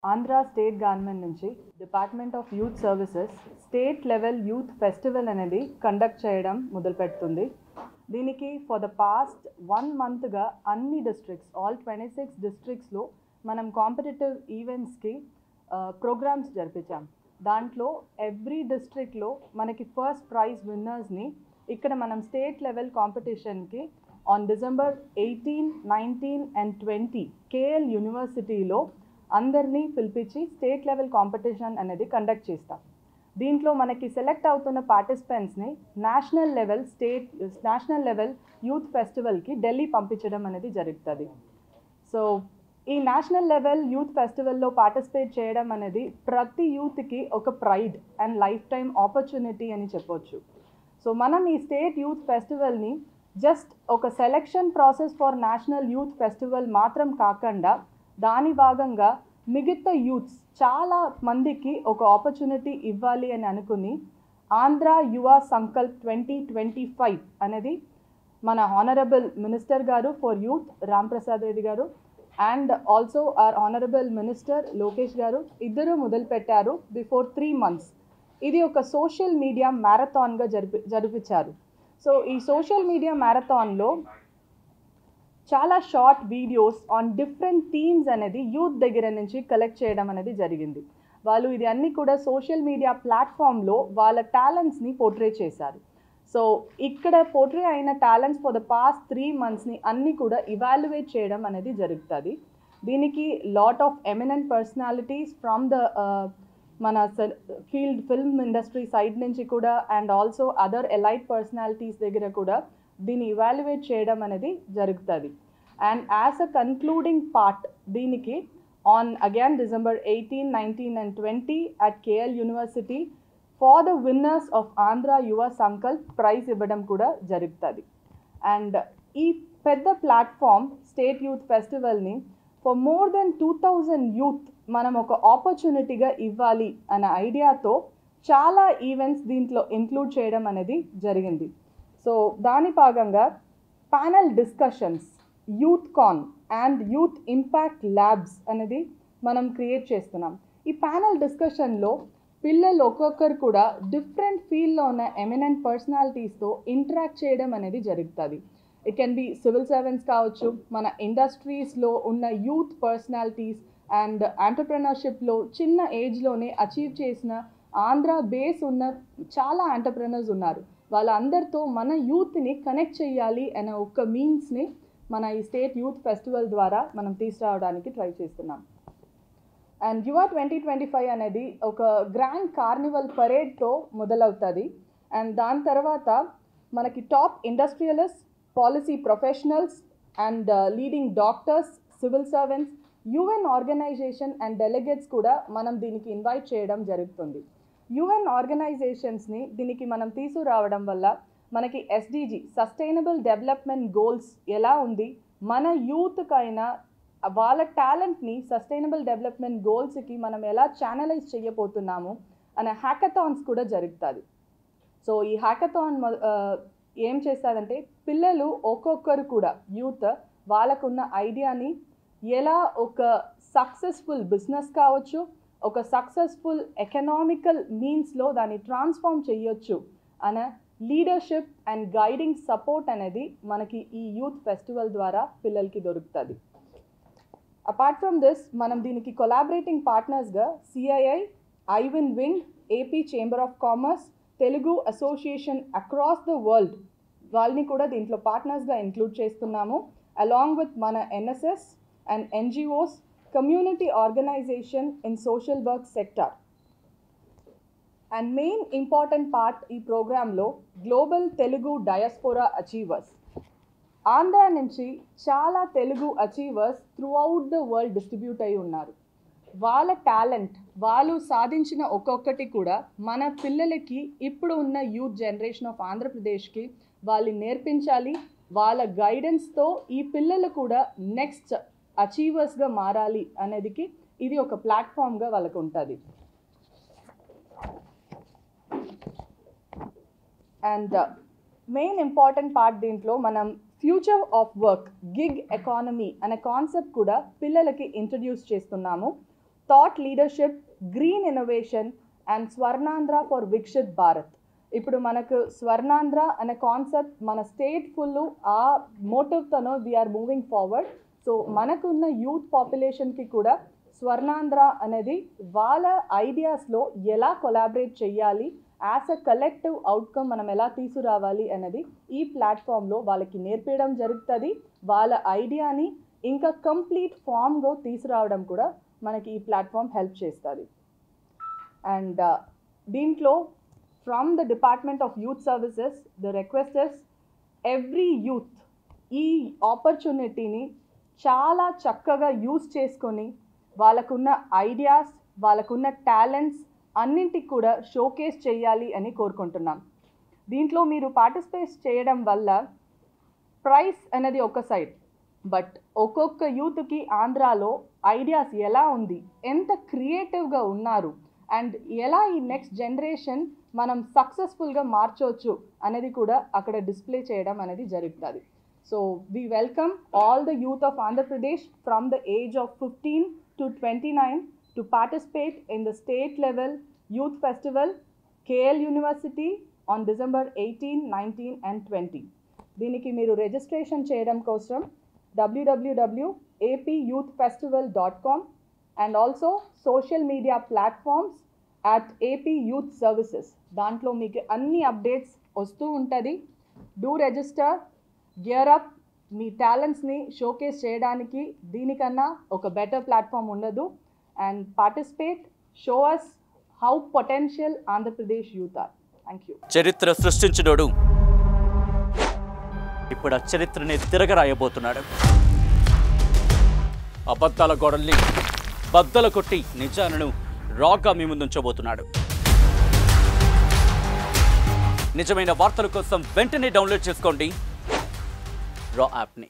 Andhra state government నుంచి department of youth services state level youth festival అనేది conduct చేయడం మొదలుపెడుతుంది. దీనికి ఫర్ ద పాస్ట్ 1 మంత్గా అన్ని డిస్ట్రిక్ట్స్ ఆల్ 26 డిస్ట్రిక్ట్స్లో మనం కాంపిటేటివ్ ఈవెంట్స్కి ప్రోగ్రామ్స్ జరిపించాం. దాంట్లో ఎవ్రీ డిస్ట్రిక్ట్లో మనకి ఫస్ట్ ప్రైజ్ విన్నర్స్ని ఇక్కడ మనం స్టేట్ లెవెల్ కాంపిటీషన్కి ఆన్ December 18, 19 and 20 KL యూనివర్సిటీలో అందరినీ పిలిపించి స్టేట్ లెవెల్ కాంపిటీషన్ అనేది కండక్ట్ చేస్తాం. దీంట్లో మనకి సెలెక్ట్ అవుతున్న పార్టిసిపెంట్స్ని నేషనల్ లెవెల్ యూత్ ఫెస్టివల్కి ఢిల్లీ పంపించడం అనేది జరుగుతుంది. సో ఈ నేషనల్ లెవెల్ యూత్ ఫెస్టివల్లో పార్టిసిపేట్ చేయడం అనేది ప్రతి యూత్కి ఒక pride and life time opportunity అని చెప్పొచ్చు. సో మనం ఈ స్టేట్ యూత్ ఫెస్టివల్ని జస్ట్ ఒక selection process for national youth festival మాత్రం కాకుండా దాని భాగంగా మిగతా యూత్స్ చాలా మందికి ఒక ఆపర్చునిటీ ఇవ్వాలి అని అనుకుని ఆంధ్ర యువ సంకల్ప్ 2025 అనేది మన హానరబుల్ మినిస్టర్ గారు ఫర్ యూత్ రాంప్రసాద్ రెడ్డి గారు and also our honourable minister Lokesh గారు ఇద్దరు మొదలుపెట్టారు బిఫోర్ 3 months. ఇది ఒక సోషల్ మీడియా మ్యారథాన్గా జరిపించారు. సో ఈ సోషల్ మీడియా మ్యారథాన్లో చాలా short videos on different themes అనేది యూత్ దగ్గర నుంచి కలెక్ట్ చేయడం అనేది జరిగింది. వాళ్ళు ఇది అన్నీ కూడా సోషల్ మీడియా ప్లాట్ఫామ్లో వాళ్ళ టాలెంట్స్ని పోర్ట్రే చేశారు. సో ఇక్కడ పోర్ట్రే అయిన టాలెంట్స్ ఫర్ ద పాస్ట్ 3 monthsని అన్నీ కూడా ఇవాల్యుయేట్ చేయడం అనేది జరుగుతుంది. దీనికి lot of eminent personalities from the మన ఫిల్మ్ ఇండస్ట్రీ సైడ్ నుంచి కూడా and also other elite personalities దగ్గర కూడా దీన్ని ఇవాల్యుయేట్ చేయడం అనేది జరుగుతుంది. And as a concluding part దీనికి on again December 18, 19 and 20 at KL university for the winners of Andhra యువ సంకల్ప్ ప్రైజ్ ఇవ్వడం కూడా జరుగుతుంది. అండ్ ఈ పెద్ద ప్లాట్ఫామ్ స్టేట్ యూత్ ఫెస్టివల్ని ఫర్ మోర్ దెన్ 2000 యూత్ మనం ఒక ఆపర్చునిటీగా ఇవ్వాలి అనే ఐడియాతో చాలా ఈవెంట్స్ దీంట్లో ఇంక్లూడ్ చేయడం అనేది జరిగింది. సో దాని భాగంగా panel discussions, youth con and youth impact labs అనేది మనం క్రియేట్ చేస్తున్నాం. ఈ ప్యానల్ డిస్కషన్లో పిల్లలు ఒక్కొక్కరు కూడా డిఫరెంట్ ఫీల్డ్లో ఉన్న ఎమినెంట్ పర్సనాలిటీస్తో ఇంటరాక్ట్ చేయడం అనేది జరుగుతుంది. It can be civil servants కావచ్చు, మన ఇండస్ట్రీస్లో ఉన్న యూత్ పర్సనాలిటీస్ అండ్ ఎంటర్ప్రెనర్షిప్లో చిన్న ఏజ్లోనే అచీవ్ చేసిన ఆంధ్ర బేస్ ఉన్న చాలా ఎంటర్ప్రెనర్స్ ఉన్నారు. వాళ్ళందరితో మన యూత్ని కనెక్ట్ చేయాలి అనే ఒక మీన్స్ని మన ఈ స్టేట్ యూత్ ఫెస్టివల్ ద్వారా మనం తీసుకురావడానికి ట్రై చేస్తున్నాం. అండ్ యువ 2025 అనేది ఒక గ్రాండ్ కార్నివల్ పరేడ్తో మొదలవుతుంది. అండ్ దాని తర్వాత మనకి top industrialist, policy professionals and leading doctors, civil servants, UN organisation and delegates కూడా మనం దీనికి ఇన్వైట్ చేయడం జరుగుతుంది. UN ఆర్గనైజేషన్స్ని దీనికి మనం తీసుకురావడం వల్ల మనకి SDG సస్టైనబుల్ డెవలప్మెంట్ గోల్స్ ఎలా ఉంది, మన యూత్కైనా వాళ్ళ టాలెంట్ని సస్టైనబుల్ డెవలప్మెంట్ గోల్స్కి మనం ఎలా ఛానలైజ్ చేయబోతున్నాము అనే హ్యాకథాన్స్ కూడా జరుగుతుంది. సో ఈ హ్యాకథాన్ ఏం చేస్తుందంటే పిల్లలు ఒక్కొక్కరు కూడా యూత్ వాళ్ళకున్న ఐడియాని ఎలా ఒక సక్సెస్ఫుల్ బిజినెస్ కావచ్చు, ఒక సక్సెస్ఫుల్ ఎకనామికల్ మీన్స్లో దాన్ని ట్రాన్స్ఫార్మ్ చేయొచ్చు అనే లీడర్షిప్ అండ్ గైడింగ్ సపోర్ట్ అనేది మనకి ఈ యూత్ ఫెస్టివల్ ద్వారా పిల్లలకి దొరుకుతుంది. అపార్ట్ ఫ్రమ్ దిస్ మనం దీనికి కొలాబరేటింగ్ పార్ట్నర్స్గా CII, ఐవిన్ wing, AP chamber of commerce, Telugu association across the world వాళ్ళని కూడా దీంట్లో పార్ట్నర్స్గా ఇంక్లూడ్ చేస్తున్నాము. అలాంగ్ విత్ మన NSS and NGOs, community organization in social work sector. And main important part ఈ ప్రోగ్రాంలో global Telugu diaspora achievers, Andhra నుంచి చాలా Telugu achievers throughout the world distribute అయి ఉన్నారు. వాళ్ళ టాలెంట్ వాళ్ళు సాధించిన ఒక్కొక్కటి కూడా మన పిల్లలకి ఇప్పుడు ఉన్న యూత్ జనరేషన్ ఆఫ్ ఆంధ్రప్రదేశ్కి వాళ్ళు నేర్పించాలి. వాళ్ళ గైడెన్స్తో ఈ పిల్లలు కూడా నెక్స్ట్ అచీవర్స్గా మారాలి అనేదికి ఇది ఒక ప్లాట్ఫామ్గా వాళ్ళకు ఉంటుంది. అండ్ మెయిన్ ఇంపార్టెంట్ పార్ట్ దీంట్లో మనం future of work, gig economy అనే కాన్సెప్ట్ కూడా పిల్లలకి ఇంట్రడ్యూస్ చేస్తున్నాము. Thought leadership, green innovation and Swarnandhra for Viksit Bharat. ఇప్పుడు మనకు స్వర్ణాంధ్ర అనే కాన్సెప్ట్ మన స్టేట్ ఫుల్ ఆ మోటివ్తోనో వీఆర్ మూవింగ్ ఫార్వర్డ్. సో మనకున్న యూత్ పాపులేషన్కి కూడా స్వర్ణాంధ్ర అనేది వాళ్ళ ఐడియాస్లో ఎలా కొలాబరేట్ చేయాలి, యాజ్ అ కలెక్టివ్ అవుట్కమ్ మనం ఎలా తీసుకురావాలి అనేది ఈ ప్లాట్ఫామ్లో వాళ్ళకి నేర్పించడం జరుగుతుంది. వాళ్ళ ఐడియాని ఇంకా కంప్లీట్ ఫామ్గా తీసుకురావడం కూడా మనకి ఈ ప్లాట్ఫామ్ హెల్ప్ చేస్తుంది. అండ్ దీంట్లో from the department of youth services the request is every youth ఈ ఆపర్చునిటీని చాలా చక్కగా యూజ్ చేసుకొని వాళ్ళకున్న ఐడియాస్, వాళ్ళకున్న టాలెంట్స్ అన్నింటికి కూడా షోకేస్ చేయాలి అని కోరుకుంటున్నాం. దీంట్లో మీరు పార్టిసిపేట్ చేయడం వల్ల ప్రైస్ అనేది ఒక సైడ్, బట్ ఒక్కొక్క యూత్కి ఆంధ్రాలో ఐడియాస్ ఎలా ఉంది, ఎంత క్రియేటివ్గా ఉన్నారు అండ్ ఎలా ఈ నెక్స్ట్ జనరేషన్ మనం సక్సెస్ఫుల్గా మార్చవచ్చు అనేది కూడా అక్కడ డిస్ప్లే చేయడం అనేది జరుగుతుంది. So we welcome all the youth of Andhra Pradesh from the age of 15 to 29 to participate in the state level youth festival KL University on December 18, 19 and 20. దీనికి మీరు రిజిస్ట్రేషన్ చేయడం కోసం www.apyouthfestival.com and also social media platforms at AP Youth Services. దాంట్లో మీకు అన్ని updates వస్తూ ఉంటుంది. Do register, gear up. Me టాలెంట్స్ని showcase చేయడానికి దీనికన్నా ఒక బెటర్ ప్లాట్ఫామ్ ఉండదు. And participate, show us how potential Andhra Pradesh youth are. Thank you. చరిత్ర సృష్టించినోడు ఇప్పుడు ఆ చరిత్రని తిరగరాయబోతున్నాడు. అబద్ధాల గోడల్ని బద్దల కొట్టి నిజాలను రాగా మీ ముందుంచబోతున్నాడు. నిజమైన వార్తల కోసం వెంటనే డౌన్లోడ్ చేసుకోండి రా యాప్ని.